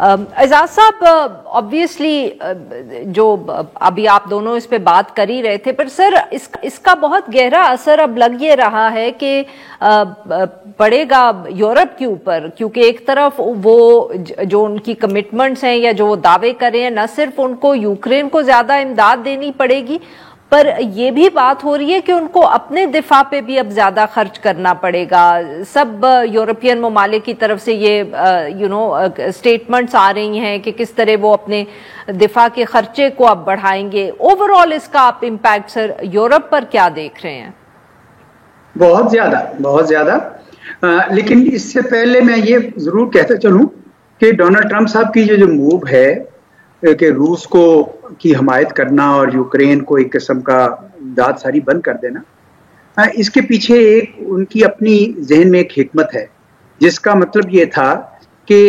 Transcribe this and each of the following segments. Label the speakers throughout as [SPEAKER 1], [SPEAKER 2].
[SPEAKER 1] اعجاز صاحب آبویسلی جو ابھی آپ دونوں اس پہ بات کر ہی رہے تھے، پر سر اس کا بہت گہرا اثر اب لگ یہ رہا ہے کہ پڑے گا یورپ کے اوپر، کیونکہ ایک طرف وہ جو ان کی کمٹمنٹس ہیں یا جو وہ دعوے کر رہے ہیں، نہ صرف ان کو یوکرین کو زیادہ امداد دینی پڑے گی، پر یہ بھی بات ہو رہی ہے کہ ان کو اپنے دفاع پہ بھی اب زیادہ خرچ کرنا پڑے گا۔ سب یورپین ممالک کی طرف سے یہ اسٹیٹمنٹس آ رہی ہیں کہ کس طرح وہ اپنے دفاع کے خرچے کو اب بڑھائیں گے۔ اوور آل اس کا آپ امپیکٹ سر یورپ پر کیا دیکھ رہے ہیں؟
[SPEAKER 2] بہت زیادہ لیکن اس سے پہلے میں یہ ضرور کہتا چلوں کہ ڈونلڈ ٹرمپ صاحب کی جو موو ہے کہ روس کو کی حمایت کرنا اور یوکرین کو ایک قسم کا امداد ساری بند کر دینا، اس کے پیچھے ایک ان کی اپنی ذہن میں ایک حکمت ہے، جس کا مطلب یہ تھا کہ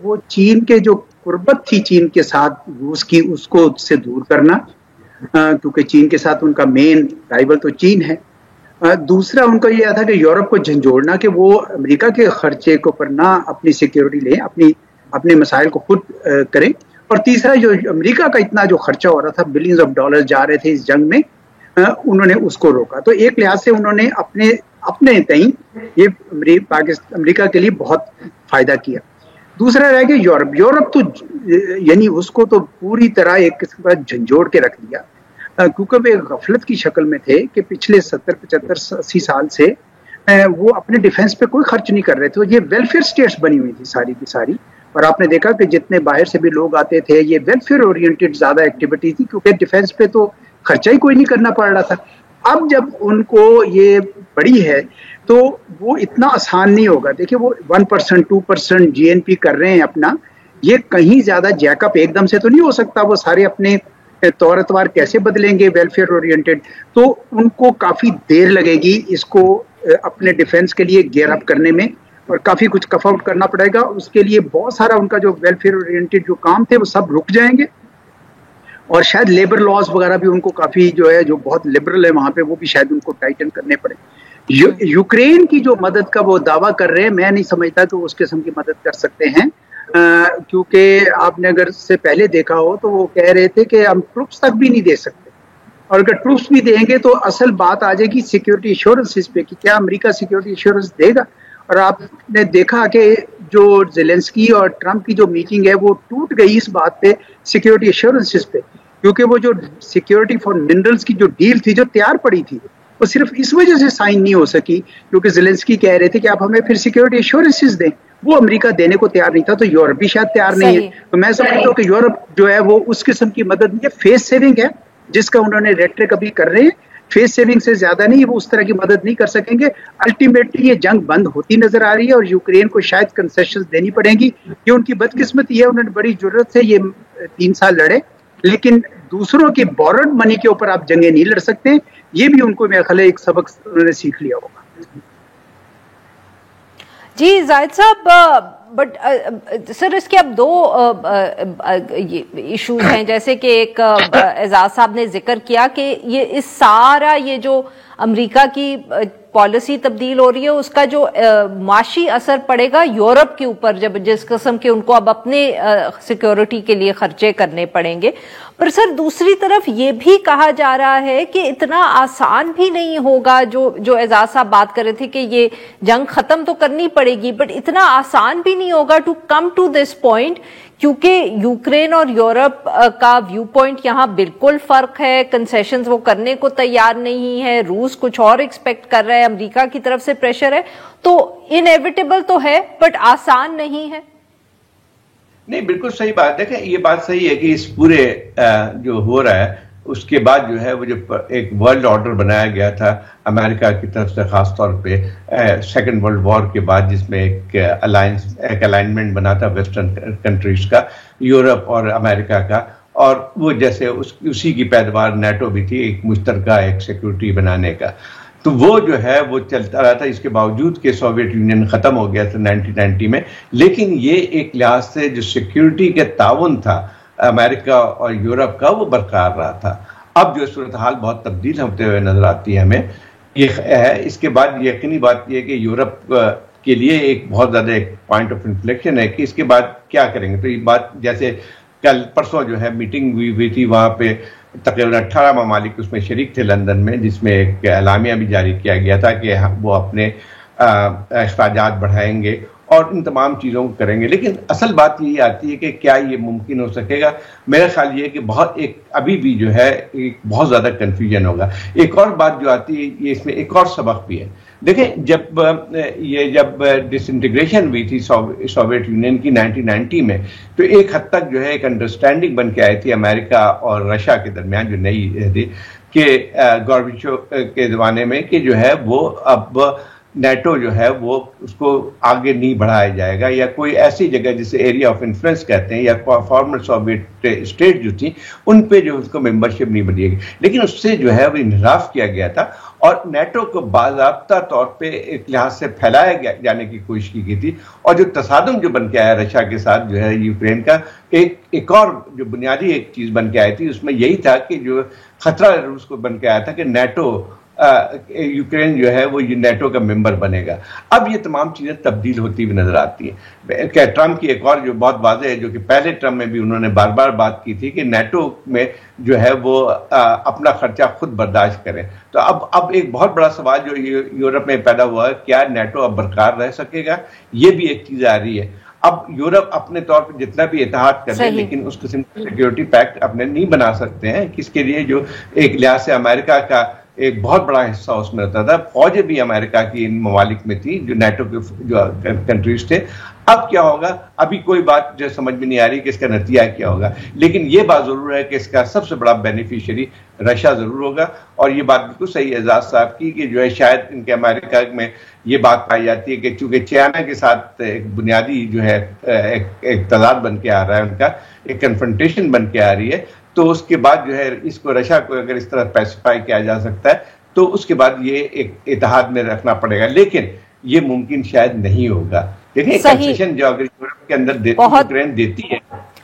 [SPEAKER 2] وہ چین کے جو قربت تھی چین کے ساتھ روس کی، اس کو سے دور کرنا، کیونکہ چین کے ساتھ ان کا مین رائیول تو چین ہے۔ دوسرا ان کا یہ تھا کہ یورپ کو جھنجھوڑنا کہ وہ امریکہ کے خرچے کو پر نہ اپنی سیکیورٹی لیں، اپنے مسائل کو خود کریں۔ اور تیسرا جو امریکہ کا اتنا جو خرچہ ہو رہا تھا، بلینز آف ڈالر جا رہے تھے اس جنگ میں، انہوں نے اس کو روکا۔ تو ایک لحاظ سے انہوں نے اپنے تئیں یہ امریکہ کے لیے بہت فائدہ کیا۔ دوسرا رہ گیا یورپ تو یعنی اس کو تو پوری طرح ایک قسم کا جھنجھوڑ کے رکھ دیا، کیونکہ وہ ایک غفلت کی شکل میں تھے کہ پچھلے 70 75 80 سال سے وہ اپنے ڈیفنس پہ کوئی خرچ نہیں کر رہے تھے۔ یہ ویلفیئر اسٹیٹس بنی ہوئی تھی ساری کی ساری، اور آپ نے دیکھا کہ جتنے باہر سے بھی لوگ آتے تھے یہ ویلفیئر اورینٹڈ زیادہ ایکٹیویٹی تھی، کیونکہ ڈیفنس پہ تو خرچہ ہی کوئی نہیں کرنا پڑ رہا تھا۔ اب جب ان کو یہ پڑی ہے تو وہ اتنا آسان نہیں ہوگا۔ دیکھیں وہ 1% 2% جی این پی کر رہے ہیں اپنا، یہ کہیں زیادہ جیک اپ ایک دم سے تو نہیں ہو سکتا، وہ سارے اپنے طور اتوار کیسے بدلیں گے ویلفیئر اورینٹڈ، تو ان کو کافی دیر لگے گی اس کو اپنے ڈیفنس کے لیے گیئر اپ کرنے میں، اور کافی کچھ کف آؤٹ کرنا پڑے گا۔ اس کے لیے بہت سارا ان کا جو ویلفیئر اورینٹڈ جو کام تھے وہ سب رک جائیں گے، اور شاید لیبر لاز وغیرہ بھی ان کو کافی جو ہے جو بہت لبرل ہے وہاں پہ، وہ بھی شاید ان کو ٹائٹن کرنے پڑے۔ یوکرین کی جو مدد کا وہ دعویٰ کر رہے ہیں، میں نہیں سمجھتا کہ وہ اس قسم کی مدد کر سکتے ہیں، کیونکہ آپ نے اگر اس سے پہلے دیکھا ہو تو وہ کہہ رہے تھے کہ ہم ٹروپس تک بھی نہیں دے سکتے، اور اگر ٹروپس بھی دیں گے تو اصل بات آ جائے گی سیکیورٹی ایشورنس پہ کہ کیا امریکہ سیکیورٹی ایشورنس دے گا۔ اور آپ نے دیکھا کہ جو زیلنسکی اور ٹرمپ کی جو میٹنگ ہے وہ ٹوٹ گئی اس بات پہ، سیکیورٹی ایشورنسز پہ، کیونکہ وہ جو سیکیورٹی فار منرلز کی جو ڈیل تھی جو تیار پڑی تھی وہ صرف اس وجہ سے سائن نہیں ہو سکی کیونکہ زیلنسکی کہہ رہے تھے کہ آپ ہمیں پھر سیکیورٹی ایشورنسز دیں، وہ امریکہ دینے کو تیار نہیں تھا، تو یورپ بھی شاید تیار نہیں ہے۔ تو میں سمجھتا ہوں کہ یورپ جو ہے وہ اس قسم کی مدد نہیں ہے، فیس سیونگ ہے جس کا انہوں نے ریٹرک ابھی کر رہے ہیں، فیس سیونگ سے زیادہ نہیں، وہ اس طرح کی مدد نہیں کر سکیں گے۔ الٹیمیٹلی یہ جنگ بند ہوتی نظر آ رہی ہے اور یوکرین کو شاید کنسیشنز دینی پڑیں گی۔ یہ ان کی بدقسمتی ہے، انہوں نے بڑی ضرورت سے یہ 3 سال لڑے، لیکن دوسروں کی بورڈ منی کے اوپر آپ جنگیں نہیں لڑ سکتے۔ یہ بھی ان کو میرا خیال ہے ایک سبق انہوں نے سیکھ لیا ہوگا۔
[SPEAKER 1] جی زاہد صاحب، بٹ سر اس کے اب 2 ایشوز ہیں، جیسے کہ ایک اعجاز صاحب نے ذکر کیا کہ یہ اس سارا یہ جو امریکہ کی پالیسی تبدیل ہو رہی ہے اس کا جو معاشی اثر پڑے گا یورپ کے اوپر، جب جس قسم کے ان کو اب اپنے سیکیورٹی کے لیے خرچے کرنے پڑیں گے۔ پر سر دوسری طرف یہ بھی کہا جا رہا ہے کہ اتنا آسان بھی نہیں ہوگا، جو اعجاز صاحب بات کر رہے تھے کہ یہ جنگ ختم تو کرنی پڑے گی، بٹ اتنا آسان بھی نہیں ہوگا to come to this point, کیونکہ یوکرین اور یورپ کا ویو پوائنٹ یہاں بالکل فرق ہے، کنسیشنز وہ کرنے کو تیار نہیں ہے، روس کچھ اور ایکسپیکٹ کر رہا ہے، امریکہ کی طرف سے پریشر ہے، تو انیویٹیبل تو ہے بٹ آسان نہیں ہے۔
[SPEAKER 3] نہیں، بالکل صحیح بات۔ دیکھیں یہ بات صحیح ہے کہ اس پورے جو ہو رہا ہے اس کے بعد جو ہے وہ جو ایک ورلڈ آرڈر بنایا گیا تھا امریکہ کی طرف سے، خاص طور پہ سیکنڈ ورلڈ وار کے بعد، جس میں ایک الائنمنٹ بنا تھا ویسٹرن کنٹریز کا، یورپ اور امریکہ کا، اور وہ جیسے اسی کی پیداوار نیٹو بھی تھی، ایک مشترکہ ایک سیکورٹی بنانے کا، تو وہ جو ہے وہ چلتا رہا تھا، اس کے باوجود کہ سوویت یونین ختم ہو گیا تھا 1990 میں، لیکن یہ ایک لحاظ سے جو سیکیورٹی کے تعاون تھا امریکہ اور یورپ کا وہ برقرار رہا تھا۔ اب جو صورتحال بہت تبدیل ہوتے ہوئے نظر آتی ہے ہمیں، یہ ہے۔ اس کے بعد یقینی بات یہ ہے کہ یورپ کے لیے ایک بہت زیادہ ایک پوائنٹ آف انفلیکشن ہے کہ اس کے بعد کیا کریں گے. تو یہ بات جیسے کل پرسوں جو ہے میٹنگ ہوئی تھی, وہاں پہ تقریباً 18 ممالک اس میں شریک تھے لندن میں, جس میں ایک اعلامیہ بھی جاری کیا گیا تھا کہ وہ اپنے اخراجات بڑھائیں گے اور ان تمام چیزوں کو کریں گے. لیکن اصل بات یہ آتی ہے کہ کیا یہ ممکن ہو سکے گا؟ میرا خیال یہ ہے کہ ابھی بھی جو ہے بہت زیادہ کنفیوژن ہوگا. ایک اور بات جو آتی ہے, یہ اس میں ایک اور سبق بھی ہے. دیکھیں, جب ڈس انٹیگریشن ہوئی تھی سوویت یونین کی 1990 میں, تو ایک حد تک جو ہے ایک انڈرسٹینڈنگ بن کے آئی تھی امریکہ اور رشیا کے درمیان, جو نئی تھی کہ گوربیچوف کے زمانے میں, کہ جو ہے وہ اب نیٹو جو ہے وہ اس کو آگے نہیں بڑھایا جائے گا, یا کوئی ایسی جگہ جسے ایریا آف انفلوئنس کہتے ہیں, یا فارمر سوویت اسٹیٹ جو تھی ان پہ جو اس کو ممبرشپ نہیں بنی گی. لیکن اس سے جو ہے وہ انحراف کیا گیا تھا اور نیٹو کو باضابطہ طور پہ ایک لحاظ سے پھیلایا جانے کی کوشش کی گئی تھی. اور جو تصادم جو بن کے آیا رشیا کے ساتھ جو ہے یوکرین کا, ایک اور جو بنیادی ایک چیز بن کے آئی تھی, اس میں یہی تھا کہ جو خطرہ روس کو بن کے آیا تھا کہ نیٹو یوکرین جو ہے وہ نیٹو کا ممبر بنے گا. اب یہ تمام چیزیں تبدیل ہوتی ہوئی نظر آتی ہیں. کہ ٹرمپ کی ایک اور جو بہت واضح ہے, جو کہ پہلے ٹرمپ میں بھی انہوں نے بار بار بات کی تھی کہ نیٹو میں جو ہے وہ اپنا خرچہ خود برداشت کریں. تو اب ایک بہت بڑا سوال جو یورپ میں پیدا ہوا ہے, کیا نیٹو اب برقرار رہ سکے گا؟ یہ بھی ایک چیز آ رہی ہے. اب یورپ اپنے طور پہ جتنا بھی اتحاد کر لے, لیکن اس قسم کا سیکیورٹی پیکٹ اپنے نہیں بنا سکتے ہیں, کس کے لیے جو ایک لحاظ سے امریکہ کا ایک بہت بڑا حصہ اس میں ہوتا تھا. فوجیں بھی امریکہ کی ان ممالک میں تھی جو نیٹو کے جو کنٹریز تھے. اب کیا ہوگا؟ ابھی کوئی بات جو سمجھ میں نہیں آ رہی کہ اس کا نتیجہ کیا ہوگا. لیکن یہ بات ضرور ہے کہ اس کا سب سے بڑا بینیفیشری رشیا ضرور ہوگا. اور یہ بات بالکل صحیح ہے اعجاز صاحب کی کہ جو ہے شاید ان کے امریکہ میں یہ بات پائی جاتی ہے کہ چونکہ چائنا کے ساتھ ایک بنیادی جو ہے ایک تضاد بن کے آ رہا ہے, ان کا ایک کنفرنٹیشن بن کے آ رہی ہے, تو اس کے بعد جو ہے اس کو رشیا کو اگر اس طرح پیسیفائی کیا جا سکتا ہے تو اس کے بعد یہ ایک اتحاد میں رکھنا پڑے گا. لیکن یہ ممکن شاید نہیں ہوگا. دیکھیں کنسیشن جو اگر یورپ کے اندر یوکرین دیتی ہے